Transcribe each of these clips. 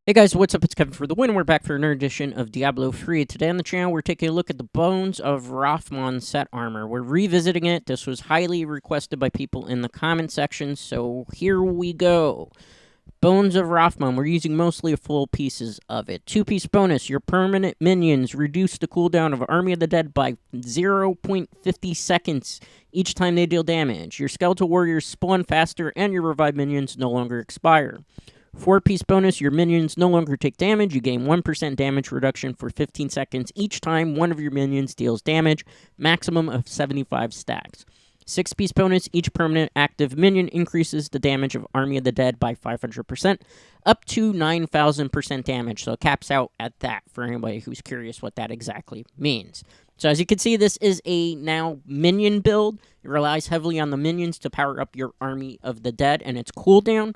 Hey guys, what's up? It's Kevin for the win. We're back for another edition of Diablo 3. Today on the channel, we're taking a look at the Bones of Rathman set armor. We're revisiting it. This was highly requested by people in the comment section, so here we go. Bones of Rathman, we're using mostly full pieces of it. 2-piece bonus, your permanent minions reduce the cooldown of Army of the Dead by 0.50 seconds each time they deal damage. Your skeletal warriors spawn faster and your revived minions no longer expire. 4-piece bonus, your minions no longer take damage. You gain 1% damage reduction for 15 seconds each time one of your minions deals damage, maximum of 75 stacks. 6-piece bonus, each permanent active minion increases the damage of Army of the Dead by 500%, up to 9,000% damage. So it caps out at that for anybody who's curious what that exactly means. So as you can see, this is a now minion build. It relies heavily on the minions to power up your Army of the Dead and its cooldown.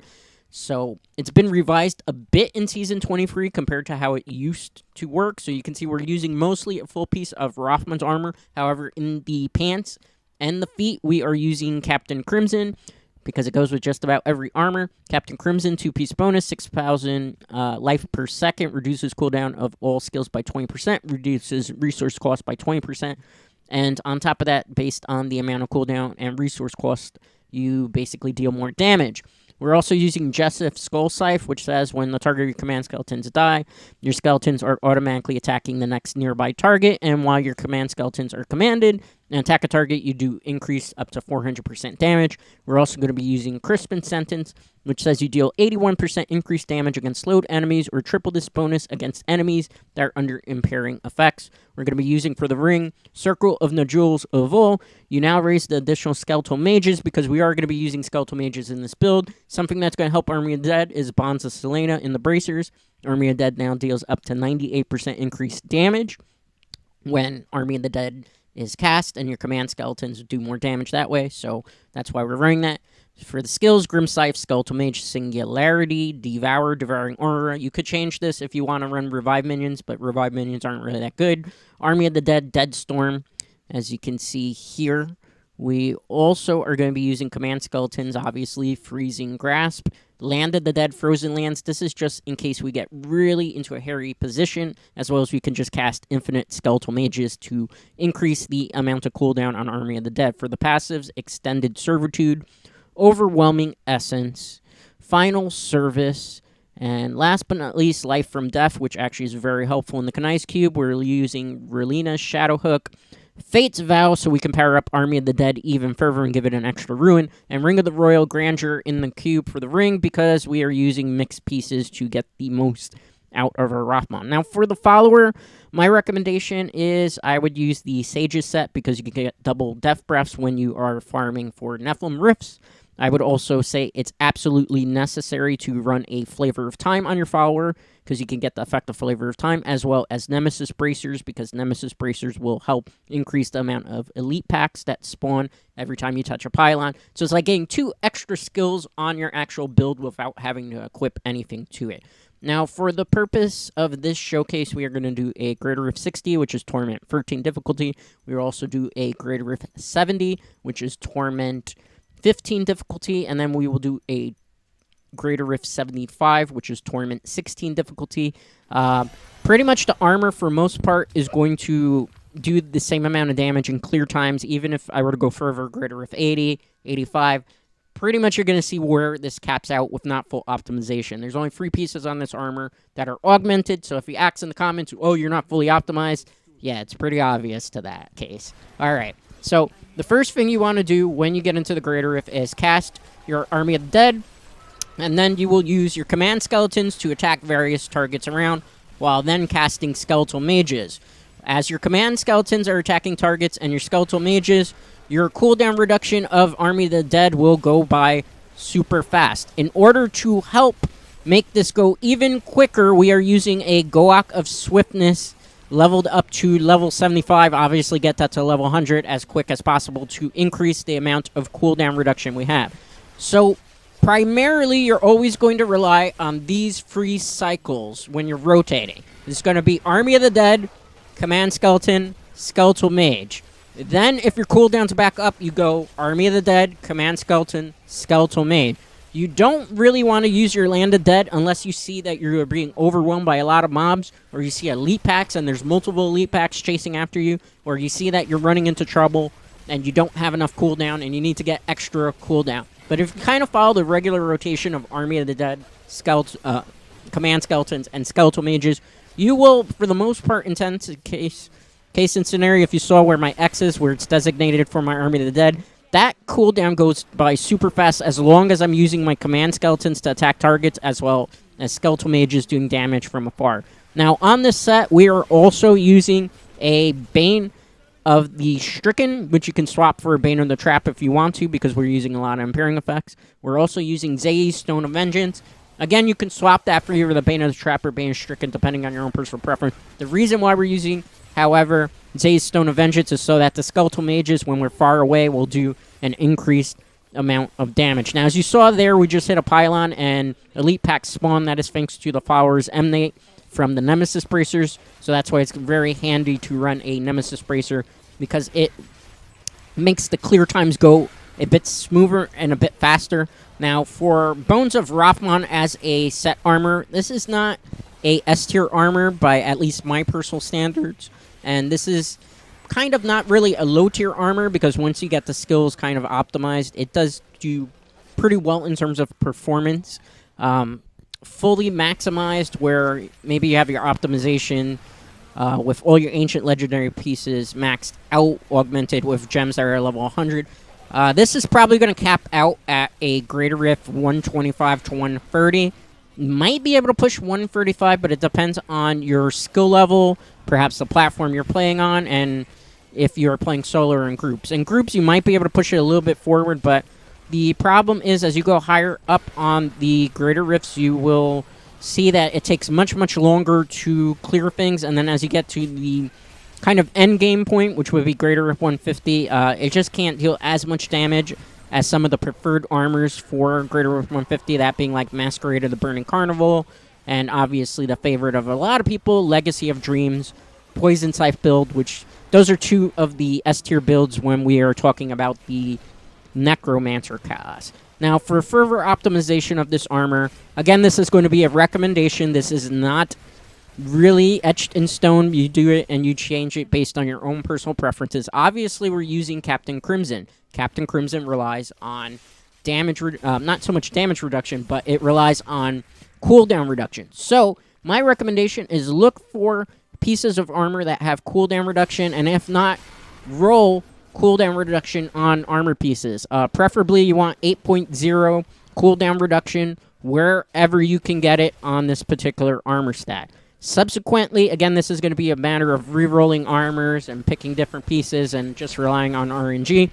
So it's been revised a bit in Season 23 compared to how it used to work. So you can see we're using mostly a full piece of Rathman's armor. However, in the pants and the feet, we are using Captain Crimson because it goes with just about every armor. Captain Crimson, 2-piece bonus, 6,000 life per second, reduces cooldown of all skills by 20%, reduces resource cost by 20%. And on top of that, based on the amount of cooldown and resource cost, you basically deal more damage. We're also using Jessif's Skull Scythe, which says when the target of your command skeletons die, your skeletons are automatically attacking the next nearby target, and while your command skeletons are commanded and attack a target, you do increase up to 400% damage. We're also going to be using Crispin Sentence, which says you deal 81% increased damage against slowed enemies, or triple this bonus against enemies that are under impairing effects. We're going to be using for the ring, Circle of Nodules of Vol. You now raise the additional Skeletal Mages because we are going to be using Skeletal Mages in this build. Something that's going to help Army of the Dead is Bonds of Selena in the Bracers. Army of the Dead now deals up to 98% increased damage when Army of the Dead is cast, and your command skeletons do more damage that way, so that's why we're running that. For the skills, Grim Scythe, Skeletal Mage, Singularity, Devour, Devouring Aura. You could change this if you want to run Revive Minions, but Revive Minions aren't really that good. Army of the Dead, Dead Storm, as you can see here. We also are going to be using command skeletons, obviously, Freezing Grasp, Land of the Dead, Frozen Lands. This is just in case we get really into a hairy position, as well as we can just cast infinite Skeletal Mages to increase the amount of cooldown on Army of the Dead. For the passives, Extended Servitude, Overwhelming Essence, Final Service, and last but not least, Life from Death, which actually is very helpful in the Kanai's Cube. We're using Relina's Shadow Hook, Fate's Vow, so we can power up Army of the Dead even further and give it an extra ruin, and Ring of the Royal Grandeur in the cube for the ring because we are using mixed pieces to get the most out of our Rathman. Now, for the follower, my recommendation is I would use the Sages set because you can get double Death Breaths when you are farming for Nephilim Rifts. I would also say it's absolutely necessary to run a Flavor of Time on your follower because you can get the effect of Flavor of Time, as well as Nemesis Bracers, because Nemesis Bracers will help increase the amount of elite packs that spawn every time you touch a pylon. So it's like getting 2 extra skills on your actual build without having to equip anything to it. Now, for the purpose of this showcase, we are going to do a Greater Rift 60, which is Torment 13 difficulty. We will also do a Greater Rift 70, which is Torment 15 difficulty, and then we will do a Greater Rift 75, which is Torment 16 difficulty. Pretty much the armor, for most part, is going to do the same amount of damage in clear times, even if I were to go further, Greater Rift 80, 85. Pretty much you're going to see where this caps out with not full optimization. There's only 3 pieces on this armor that are augmented, so if you ask in the comments, oh, you're not fully optimized, yeah, it's pretty obvious to that case. All right. So the first thing you want to do when you get into the Greater Rift is cast your Army of the Dead, and then you will use your command skeletons to attack various targets around, while then casting Skeletal Mages. As your command skeletons are attacking targets and your Skeletal Mages, your cooldown reduction of Army of the Dead will go by super fast. In order to help make this go even quicker, we are using a Goak of Swiftness leveled up to level 75, obviously get that to level 100 as quick as possible to increase the amount of cooldown reduction we have. So, primarily, you're always going to rely on these free cycles when you're rotating. It's going to be Army of the Dead, Command Skeleton, Skeletal Mage. Then, if your cooldown's back up, you go Army of the Dead, Command Skeleton, Skeletal Mage. You don't really want to use your Land of Dead unless you see that you're being overwhelmed by a lot of mobs, or you see elite packs and there's multiple elite packs chasing after you, or you see that you're running into trouble and you don't have enough cooldown and you need to get extra cooldown. But if you kind of follow the regular rotation of Army of the Dead, Command Skeletons, and Skeletal Mages, you will, for the most part, case and scenario, if you saw where my X is, where it's designated for my Army of the Dead, that cooldown goes by super fast as long as I'm using my Command Skeletons to attack targets, as well as Skeletal Mages doing damage from afar. Now, on this set, we are also using a Bane of the Stricken, which you can swap for a Bane of the Trap if you want to, because we're using a lot of Impairing effects. We're also using Zay's Stone of Vengeance. Again, you can swap that for either the Bane of the Trap or Bane of Stricken, depending on your own personal preference. The reason why we're using, however, Zay's Stone of Vengeance is so that the Skeletal Mages, when we're far away, will do an increased amount of damage. Now, as you saw there, we just hit a pylon, and Elite Pack spawn. That is thanks to the followers emanate from the Nemesis Bracers, so that's why it's very handy to run a Nemesis Bracer, because it makes the clear times go a bit smoother and a bit faster. Now, for Bones of Rathman as a set armor, this is not a S-tier armor by at least my personal standards, and this is kind of not really a low-tier armor, because once you get the skills kind of optimized, it does do pretty well in terms of performance. Fully maximized, where maybe you have your optimization with all your ancient legendary pieces maxed out, augmented with gems that are level 100. This is probably going to cap out at a Greater Rift 125 to 130. Might be able to push 135, but it depends on your skill level, perhaps the platform you're playing on, and if you're playing solo or in groups. In groups, you might be able to push it a little bit forward, but the problem is, as you go higher up on the Greater Rifts, you will see that it takes much, much longer to clear things, and then as you get to the kind of end game point, which would be Greater Rift 150, it just can't deal as much damage as some of the preferred armors for Greater Rift 150, that being like Masquerade of the Burning Carnival, and obviously the favorite of a lot of people, Legacy of Dreams, Poison Scythe build, which those are two of the S-tier builds when we are talking about the Necromancer class. Now, for further optimization of this armor, again, this is going to be a recommendation. This is not really etched in stone. You do it and you change it based on your own personal preferences. Obviously, we're using Captain Crimson. Captain Crimson relies on damage, not so much damage reduction, but it relies on cooldown reduction. So, my recommendation is look for pieces of armor that have cooldown reduction, and if not, roll cooldown reduction on armor pieces. Preferably, you want 8.0 cooldown reduction wherever you can get it on this particular armor stat. Subsequently, again, this is going to be a matter of re-rolling armors and picking different pieces and just relying on RNG.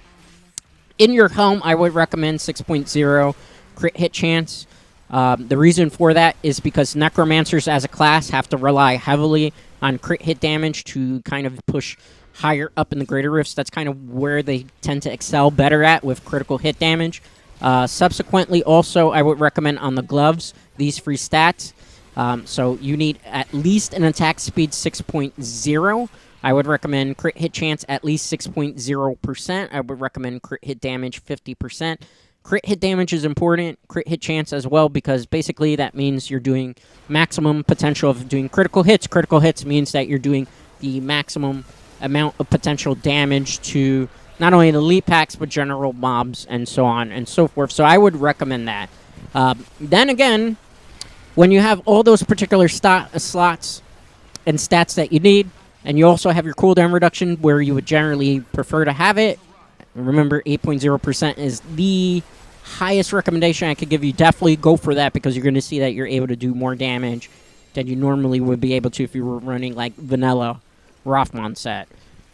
In your helm, I would recommend 6.0 crit hit chance. The reason for that is because Necromancers as a class have to rely heavily on crit hit damage to kind of push higher up in the Greater Rifts. That's kind of where they tend to excel better at, with critical hit damage. Subsequently, also, I would recommend on the gloves these free stats. So you need at least an attack speed 6.0. I would recommend crit hit chance at least 6.0%. I would recommend crit hit damage 50%. Crit hit damage is important, crit hit chance as well, because basically that means you're doing maximum potential of doing critical hits. Critical hits means that you're doing the maximum amount of potential damage to not only the elite packs, but general mobs and so on and so forth. So I would recommend that. Then again, when you have all those particular slots and stats that you need, and you also have your cooldown reduction where you would generally prefer to have it, remember 8.0% is the highest recommendation I could give you. Definitely go for that, because you're going to see that you're able to do more damage than you normally would be able to if you were running like vanilla Rathman set.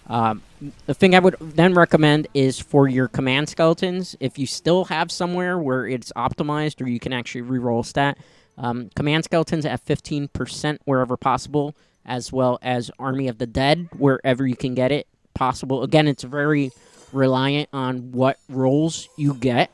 The thing I would then recommend is for your Command Skeletons, if you still have somewhere where it's optimized or you can actually reroll a stat, Command Skeletons at 15% wherever possible, as well as Army of the Dead wherever you can get it possible. Again, it's very reliant on what rolls you get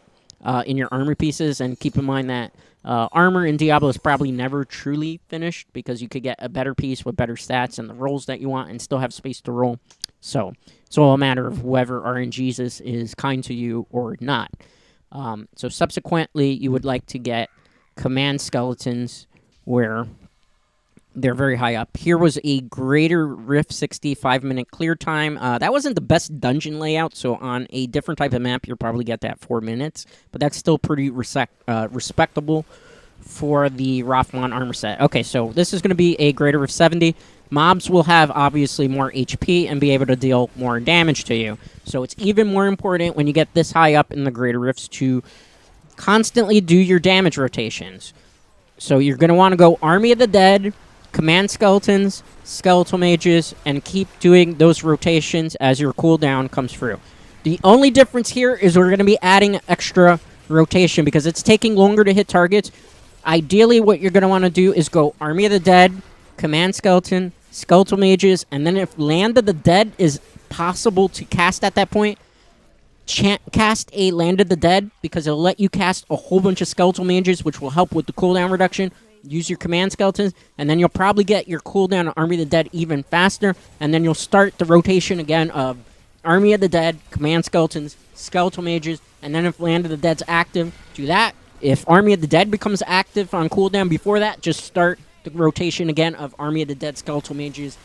in your armor pieces, and keep in mind that armor in Diablo is probably never truly finished, because you could get a better piece with better stats and the rolls that you want and still have space to roll. So it's all a matter of whoever RNGs is kind to you or not. So subsequently, you would like to get command skeletons where they're very high up. Here was a greater Rift 65-minute clear time. That wasn't the best dungeon layout, so on a different type of map, you'll probably get that 4 minutes. But that's still pretty respectable for the Rathman armor set. Okay, so this is going to be a greater Rift 70. Mobs will have, obviously, more HP and be able to deal more damage to you. So it's even more important when you get this high up in the greater rifts to constantly do your damage rotations. So you're going to want to go Army of the Dead, Command Skeletons, Skeletal Mages, and keep doing those rotations as your cooldown comes through. The only difference here is we're going to be adding extra rotation because it's taking longer to hit targets. Ideally, what you're going to want to do is go Army of the Dead, Command Skeleton, Skeletal Mages, and then if Land of the Dead is possible to cast at that point, cast a Land of the Dead because it'll let you cast a whole bunch of Skeletal Mages, which will help with the cooldown reduction. Use your Command Skeletons, and then you'll probably get your cooldown on Army of the Dead even faster, and then you'll start the rotation again of Army of the Dead, Command Skeletons, Skeletal Mages, and then if Land of the Dead's active, do that. If Army of the Dead becomes active on cooldown before that, just start the rotation again of Army of the Dead, Skeletal Mages,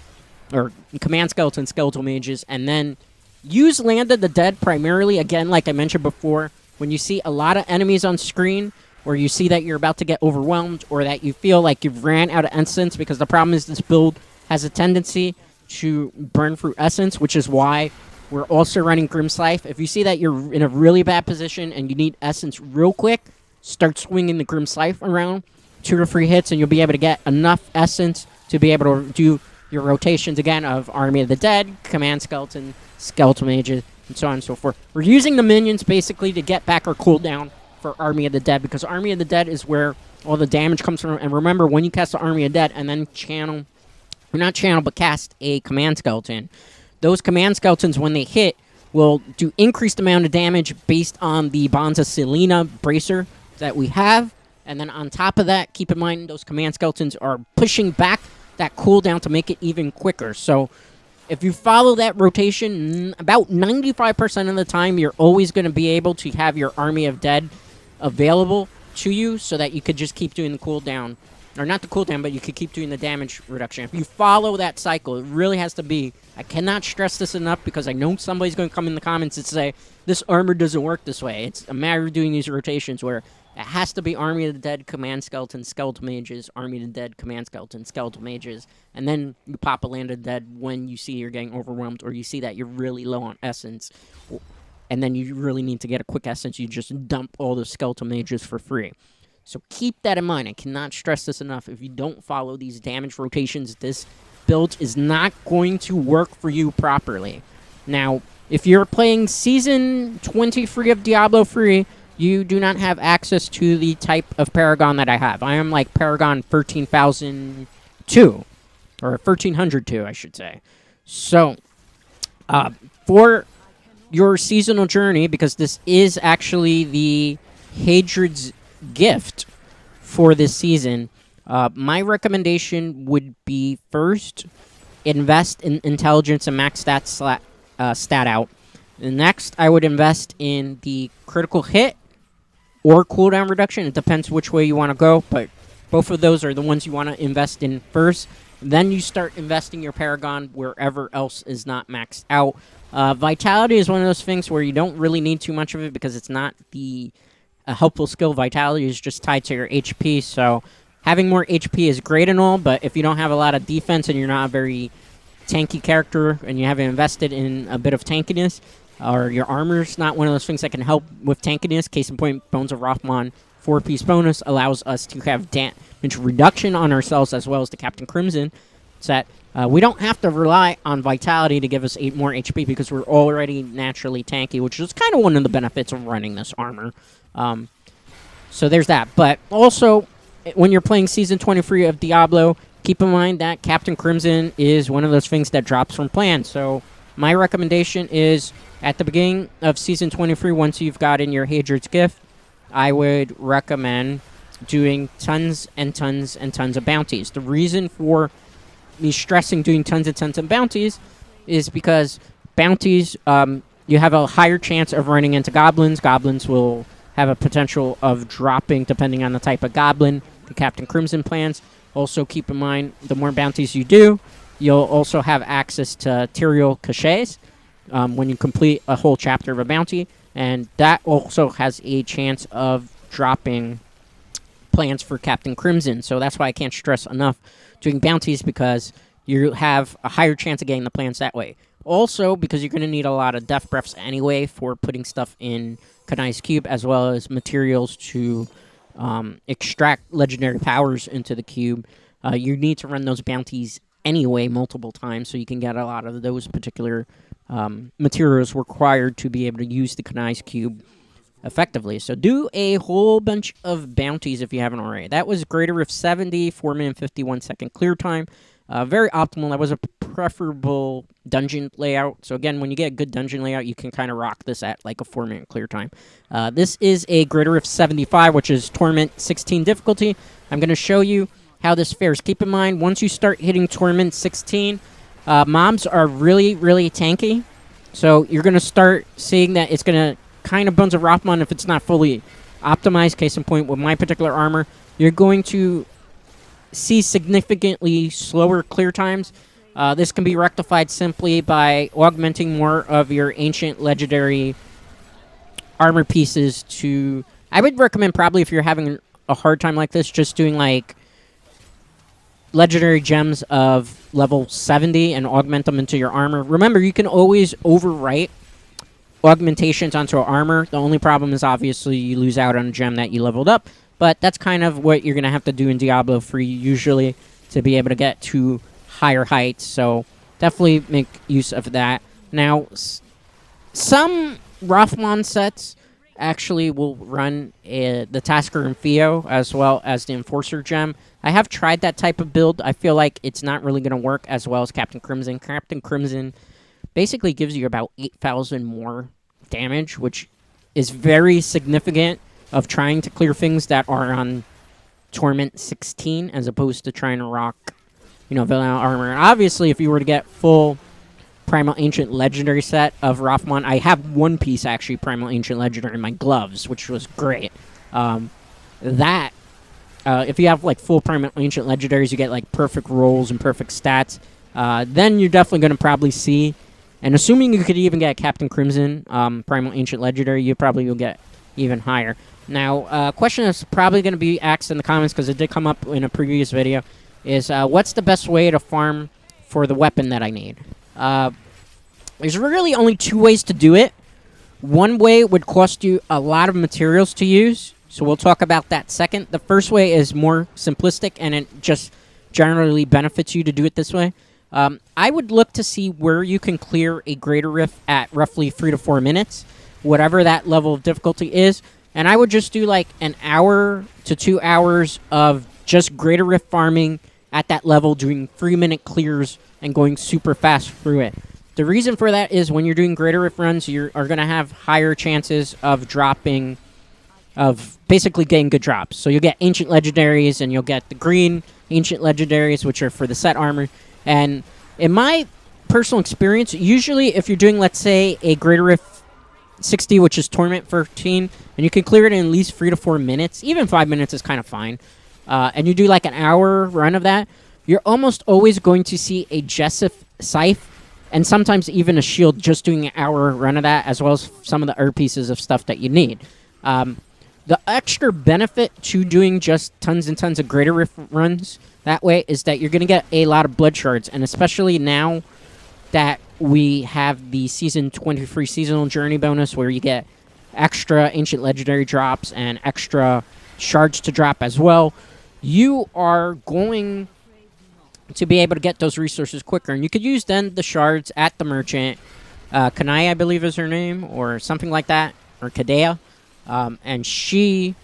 or Command Skeletons, Skeletal Mages, and then use Land of the Dead primarily, again, like I mentioned before, when you see a lot of enemies on screen, or you see that you're about to get overwhelmed, or that you feel like you've ran out of essence, because the problem is this build has a tendency to burn through essence, which is why we're also running Grim's Life. If you see that you're in a really bad position and you need essence real quick, start swinging the Grim's Life around, 2 or 3 hits, and you'll be able to get enough essence to be able to do your rotations again of Army of the Dead, Command Skeleton, Skeletal Mages, and so on and so forth. We're using the minions basically to get back our cooldown for Army of the Dead, because Army of the Dead is where all the damage comes from. And remember, when you cast the Army of the Dead and then cast a Command Skeleton, those Command Skeletons, when they hit, will do increased amount of damage based on the Bonds of Selena bracer that we have. And then on top of that, keep in mind, those Command Skeletons are pushing back that cooldown to make it even quicker. So if you follow that rotation, about 95% of the time, you're always going to be able to have your Army of Dead available to you so that you could just keep doing the cooldown. Or not the cooldown, but you could keep doing the damage reduction. If you follow that cycle, it really has to be... I cannot stress this enough because I know somebody's going to come in the comments and say, this armor doesn't work this way. It's a matter of doing these rotations where it has to be Army of the Dead, Command Skeleton, Skeletal Mages, Army of the Dead, Command Skeleton, Skeletal Mages, and then you pop a Land of the Dead when you see you're getting overwhelmed or you see that you're really low on essence. And then you really need to get a quick essence. You just dump all the Skeletal Mages for free. So keep that in mind. I cannot stress this enough. If you don't follow these damage rotations, this build is not going to work for you properly. Now, if you're playing Season 23 of Diablo III, you do not have access to the type of Paragon that I have. I am like Paragon 13,002, or 1,302, I should say. So, for your seasonal journey, because this is actually the Hadred's gift for this season, my recommendation would be first, invest in intelligence and max stat out. Next, I would invest in the critical hit or cooldown reduction. It depends which way you want to go, but both of those are the ones you want to invest in first. Then you start investing your Paragon wherever else is not maxed out. Vitality is one of those things where you don't really need too much of it because it's not the helpful skill. Vitality is just tied to your HP, so having more HP is great and all, but if you don't have a lot of defense and you're not a very tanky character and you haven't invested in a bit of tankiness, or your armor's not one of those things that can help with tankiness. Case in point, Bones of Rathman 4-piece bonus allows us to have damage reduction on ourselves as well as the Captain Crimson set. We don't have to rely on Vitality to give us 8 more HP because we're already naturally tanky, which is kind of one of the benefits of running this armor. So there's that. But also, when you're playing Season 23 of Diablo, keep in mind that Captain Crimson is one of those things that drops from plan. So my recommendation is, at the beginning of Season 23, once you've gotten your Hadred's gift, I would recommend doing tons and tons and tons of bounties. The reason for me stressing doing tons and tons of bounties is because bounties, you have a higher chance of running into goblins. Goblins will have a potential of dropping depending on the type of goblin the Captain Crimson plans. Also, keep in mind, the more bounties you do, you'll also have access to Tyrael caches when you complete a whole chapter of a bounty, and that also has a chance of dropping plans for Captain Crimson. So that's why I can't stress enough doing bounties, because you have a higher chance of getting the plans that way. Also, because you're going to need a lot of death breaths anyway for putting stuff in Kanai's cube, as well as materials to extract legendary powers into the cube. You need to run those bounties anyway multiple times, so you can get a lot of those particular materials required to be able to use the Kanai's cube effectively. So do a whole bunch of bounties if you haven't already. That was Greater Rift 70, 4 minute 51 second clear time. Very optimal. That was a preferable dungeon layout. So again, when you get a good dungeon layout, you can kind of rock this at like a 4 minute clear time. This is a Greater Rift 75, which is Torment 16 difficulty. I'm going to show you how this fares. Keep in mind, once you start hitting Torment 16, mobs are really, really tanky. So you're going to start seeing that it's going to kind of Bones of Rathman if it's not fully optimized. Case in point, with my particular armor, you're going to see significantly slower clear times. This can be rectified simply by augmenting more of your ancient legendary armor pieces to... I would recommend, probably if you're having a hard time like this, just doing like legendary gems of level 70 and augment them into your armor. Remember, you can always overwrite augmentations onto armor. The only problem is obviously you lose out on a gem that you leveled up, but that's kind of what you're going to have to do in Diablo 3 usually to be able to get to higher heights, so definitely make use of that. Now, some Rathman sets actually will run the Tasker and Theo as well as the Enforcer gem. I have tried that type of build. I feel like it's not really going to work as well as Captain Crimson. Captain Crimson basically gives you about 8,000 more damage, which is very significant of trying to clear things that are on Torment 16 as opposed to trying to rock, vanilla armor. And obviously, if you were to get full Primal Ancient Legendary set of Rathman, I have one piece actually Primal Ancient Legendary in my gloves, which was great. If you have like full Primal Ancient Legendaries, you get like perfect rolls and perfect stats. Then you're definitely going to probably see, and assuming you could even get Captain Crimson Primal Ancient Legendary, you probably will get even higher. Now, a question that's probably going to be asked in the comments, because it did come up in a previous video, is what's the best way to farm for the weapon that I need? There's really only two ways to do it. One way would cost you a lot of materials to use, so we'll talk about that second. The first way is more simplistic, and it just generally benefits you to do it this way. I would look to see where you can clear a Greater Rift at roughly 3 to 4 minutes, whatever that level of difficulty is. And I would just do like an hour to 2 hours of just Greater Rift farming at that level, doing 3-minute clears and going super fast through it. The reason for that is when you're doing Greater Rift runs, you are going to have higher chances of dropping, of basically getting good drops. So you'll get Ancient Legendaries, and you'll get the green Ancient Legendaries, which are for the set armor. And in my personal experience, usually if you're doing, let's say, a Greater Rift 60, which is Torment 13, and you can clear it in at least 3 to 4 minutes, even 5 minutes is kind of fine, and you do like an hour run of that, you're almost always going to see a Jessup Scythe, and sometimes even a shield just doing an hour run of that, as well as some of the herb pieces of stuff that you need. The extra benefit to doing just tons and tons of Greater Rift runs that way is that you're going to get a lot of blood shards, and especially now that we have the Season 23 Seasonal Journey bonus, where you get extra Ancient Legendary drops and extra shards to drop as well, you are going to be able to get those resources quicker. And you could use then the shards at the merchant. Kanai, I believe is her name, or something like that, or Kadea. And she,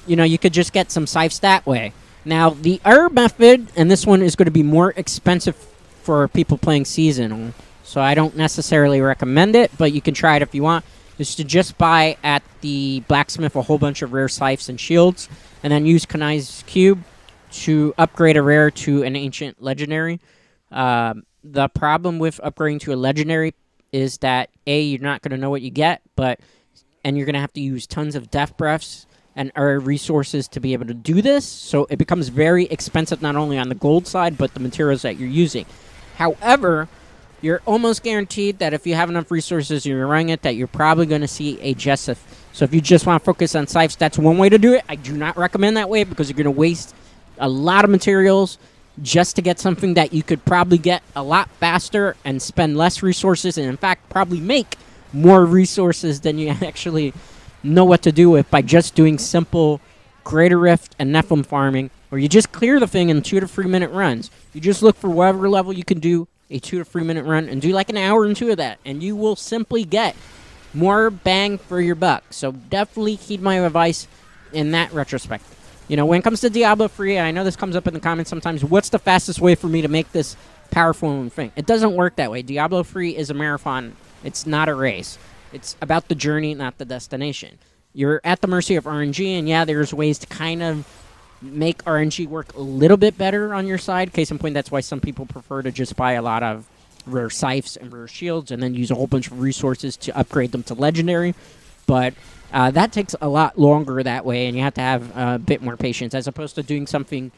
you could just get some scythes that way. Now, the herb method, and this one is going to be more expensive for people playing seasonal, so I don't necessarily recommend it, but you can try it if you want, is to just buy at the blacksmith a whole bunch of rare scythes and shields, and then use Kanai's cube to upgrade a rare to an ancient legendary. The problem with upgrading to a legendary is that, A, you're not going to know what you get, but and you're going to have to use tons of death breaths and resources to be able to do this. So it becomes very expensive, not only on the gold side, but the materials that you're using. However, you're almost guaranteed that if you have enough resources and you're running it, that you're probably going to see a Jessup. So if you just want to focus on scythes, that's one way to do it. I do not recommend that way because you're going to waste a lot of materials just to get something that you could probably get a lot faster and spend less resources, and in fact probably make more resources than you actually know what to do with by just doing simple Greater Rift and Nephilim farming, where you just clear the thing in 2 to 3 minute runs. You just look for whatever level you can do a 2 to 3 minute run and do like an hour and 2 of that, and you will simply get more bang for your buck. So definitely heed my advice in that retrospect. You know, when it comes to Diablo 3, I know this comes up in the comments sometimes, what's the fastest way for me to make this powerful thing? It doesn't work that way. Diablo 3 is a marathon. It's not a race. It's about the journey, not the destination. You're at the mercy of RNG, and yeah, there's ways to kind of make RNG work a little bit better on your side. Case in point, that's why some people prefer to just buy a lot of rare scythes and rare shields and then use a whole bunch of resources to upgrade them to legendary. But that takes a lot longer that way, and you have to have a bit more patience, as opposed to doing something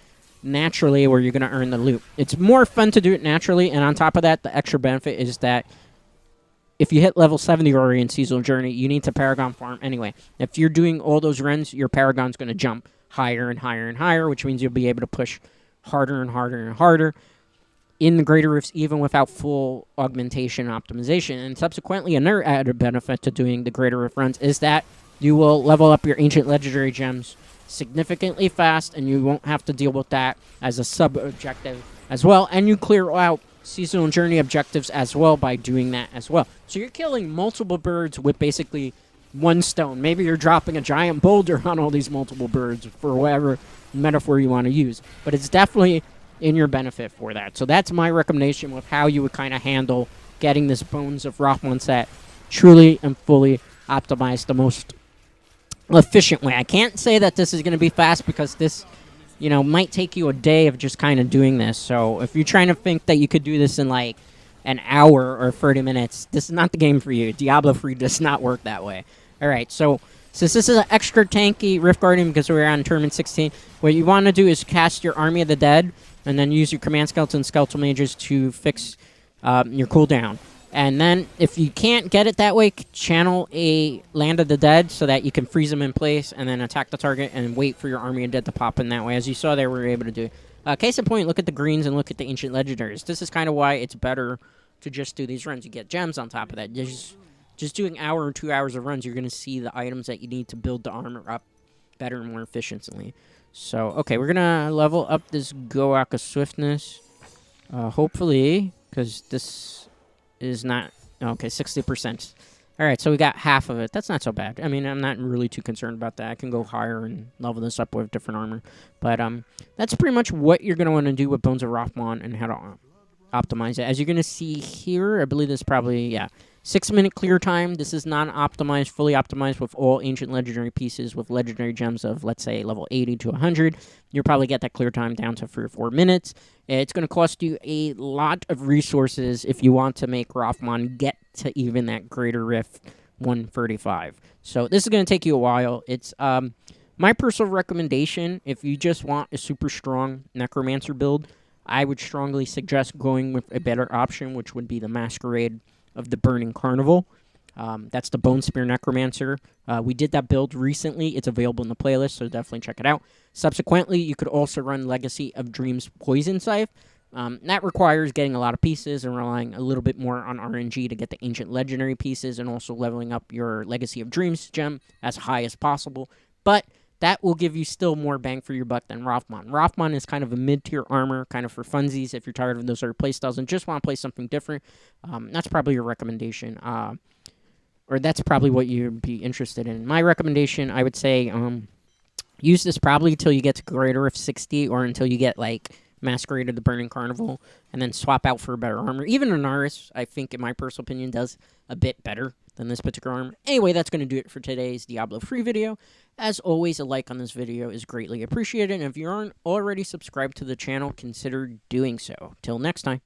naturally where you're going to earn the loot. It's more fun to do it naturally, and on top of that, the extra benefit is that if you hit level 70 already in Seasonal Journey, you need to Paragon farm anyway. If you're doing all those runs, your Paragon's going to jump higher and higher and higher, which means you'll be able to push harder and harder and harder in the Greater Rifts, even without full augmentation and optimization. And subsequently, another added benefit to doing the Greater Rift runs is that you will level up your Ancient Legendary Gems significantly fast, and you won't have to deal with that as a sub-objective as well. And you clear out Seasonal Journey objectives as well by doing that as well. So you're killing multiple birds with basically one stone. Maybe you're dropping a giant boulder on all these multiple birds, for whatever metaphor you want to use. But it's definitely in your benefit for that. So that's my recommendation with how you would kind of handle getting this Bones of Rathman set truly and fully optimized the most efficient way. I can't say that this is going to be fast because this, you know, might take you a day of just kind of doing this. So if you're trying to think that you could do this in like an hour or 30 minutes, this is not the game for you. Diablo 3 does not work that way. All right, so since this is an extra tanky Rift Guardian because we're on Tournament 16, what you want to do is cast your Army of the Dead and then use your Command Skeleton Skeletal Mages to fix your cooldown. And then if you can't get it that way, channel a Land of the Dead so that you can freeze them in place and then attack the target and wait for your Army of Dead to pop in that way. As you saw there, we were able to do. Case in point, look at the greens and look at the Ancient Legendaries. This is kind of why it's better to just do these runs. You get gems on top of that. Just doing hour or 2 hours of runs, you're going to see the items that you need to build the armor up better and more efficiently. So, okay, we're going to level up this Goaka Swiftness. Hopefully, because this is not... Okay, 60%. All right, so we got half of it. That's not so bad. I mean, I'm not really too concerned about that. I can go higher and level this up with different armor. But that's pretty much what you're going to want to do with Bones of Rathman and how to optimize it. As you're going to see here, I believe this is probably, yeah, 6-minute clear time. This is non-optimized, fully optimized with all Ancient Legendary pieces with Legendary Gems of, let's say, level 80 to 100. You'll probably get that clear time down to 3 or 4 minutes. It's going to cost you a lot of resources if you want to make Rathman get to even that Greater Rift 135. So this is going to take you a while. It's my personal recommendation, if you just want a super strong Necromancer build, I would strongly suggest going with a better option, which would be the Masquerade of the Burning Carnival. That's the Bone Spear Necromancer. We did that build recently. It's available in the playlist, so definitely check it out. Subsequently, you could also run Legacy of Dreams Poison Scythe. That requires getting a lot of pieces and relying a little bit more on RNG to get the Ancient Legendary pieces and also leveling up your Legacy of Dreams gem as high as possible. But that will give you still more bang for your buck than Rathman. Rathman is kind of a mid-tier armor, kind of for funsies if you're tired of those other playstyles and just want to play something different. That's probably your recommendation. Or that's probably what you'd be interested in. My recommendation, I would say, use this probably until you get to Greater Rift 60 or until you get, like, Masquerade of the Burning Carnival, and then swap out for a better armor. Even Anaris, I think, in my personal opinion, does a bit better than this particular armor. Anyway, that's going to do it for today's Diablo 3 video. As always, a like on this video is greatly appreciated, and if you aren't already subscribed to the channel, consider doing so. Till next time.